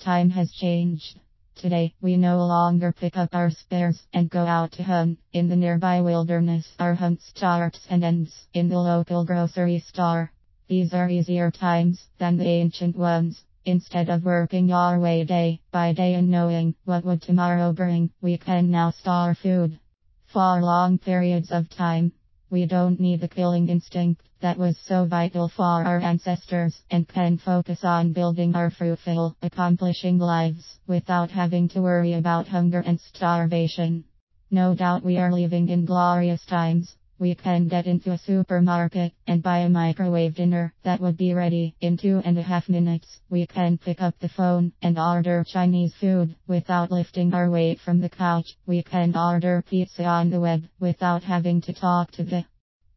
time has changed. Today, we no longer pick up our spears and go out to hunt in the nearby wilderness. Our hunt starts and ends in the local grocery store. These are easier times than the ancient ones. Instead of working our way day by day and knowing what would tomorrow bring, we can now store food for long periods of time. We don't need the killing instinct that was so vital for our ancestors and can focus on building our fruitful, accomplishing lives without having to worry about hunger and starvation. No doubt we are living in glorious times. We can get into a supermarket and buy a microwave dinner that would be ready in 2.5 minutes. We can pick up the phone and order Chinese food without lifting our weight from the couch. We can order pizza on the web without having to talk to the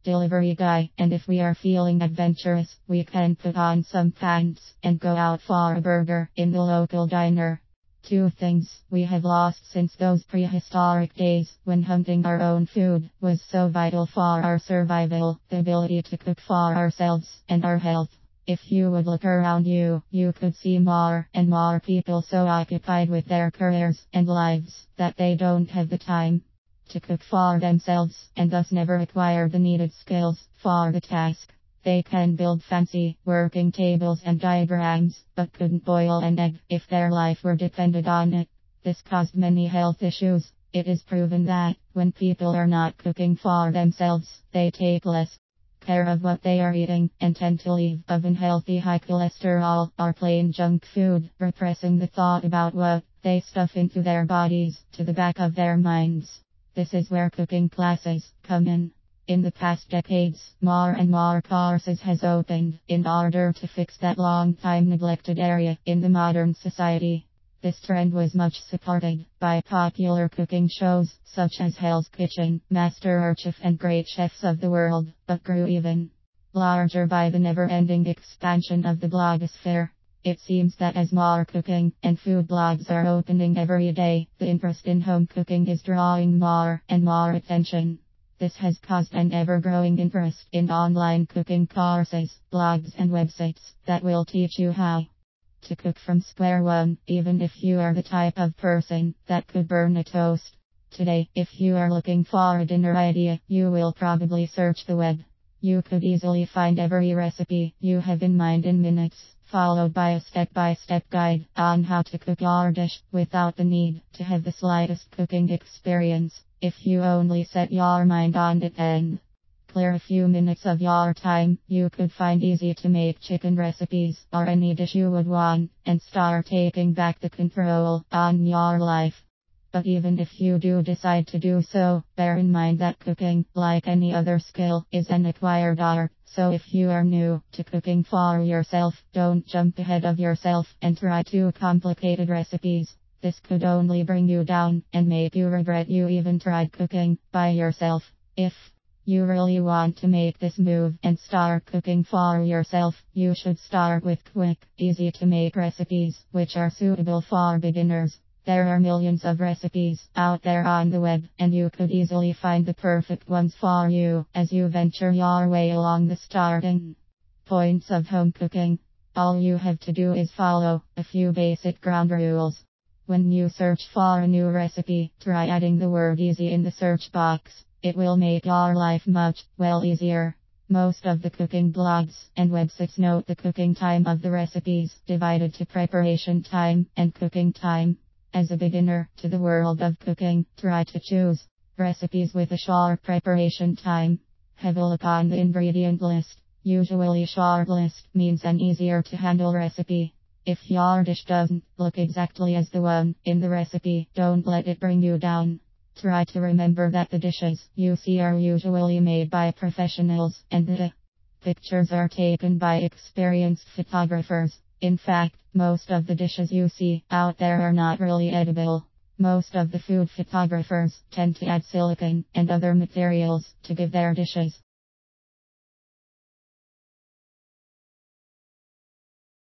delivery guy. And if we are feeling adventurous, we can put on some pants and go out for a burger in the local diner. Two things we have lost since those prehistoric days when hunting our own food was so vital for our survival: the ability to cook for ourselves and our health. If you would look around you, you could see more and more people so occupied with their careers and lives that they don't have the time to cook for themselves and thus never acquire the needed skills for the task. They can build fancy working tables and diagrams, but couldn't boil an egg if their life were dependent on it. This caused many health issues. It is proven that when people are not cooking for themselves, they take less care of what they are eating and tend to live of unhealthy high cholesterol or plain junk food, repressing the thought about what they stuff into their bodies to the back of their minds. This is where cooking classes come in. In the past decades, more and more courses has opened in order to fix that long time neglected area in the modern society. This trend was much supported by popular cooking shows such as Hell's Kitchen, MasterChef and Great Chefs of the World, but grew even larger by the never-ending expansion of the blogosphere. It seems that as more cooking and food blogs are opening every day, the interest in home cooking is drawing more and more attention. This has caused an ever-growing interest in online cooking courses, blogs and websites that will teach you how to cook from square one, even if you are the type of person that could burn a toast. Today, if you are looking for a dinner idea, you will probably search the web. You could easily find every recipe you have in mind in minutes, followed by a step-by-step guide on how to cook your dish without the need to have the slightest cooking experience. If you only set your mind on it and clear a few minutes of your time, you could find easy-to-make chicken recipes or any dish you would want and start taking back the control on your life. But even if you do decide to do so, bear in mind that cooking, like any other skill, is an acquired art. So if you are new to cooking for yourself, don't jump ahead of yourself and try too complicated recipes. This could only bring you down and make you regret you even tried cooking by yourself. If you really want to make this move and start cooking for yourself, you should start with quick, easy to make recipes, which are suitable for beginners. There are millions of recipes out there on the web, and you could easily find the perfect ones for you as you venture your way along the starting points of home cooking. All you have to do is follow a few basic ground rules. When you search for a new recipe, try adding the word easy in the search box. It will make your life much, easier. Most of the cooking blogs and websites note the cooking time of the recipes, divided to preparation time and cooking time. As a beginner to the world of cooking, try to choose recipes with a short preparation time. Have a look on the ingredient list. Usually short list means an easier to handle recipe. If your dish doesn't look exactly as the one in the recipe, don't let it bring you down. Try to remember that the dishes you see are usually made by professionals and the pictures are taken by experienced photographers. In fact, most of the dishes you see out there are not really edible. Most of the food photographers tend to add silicone and other materials to give their dishes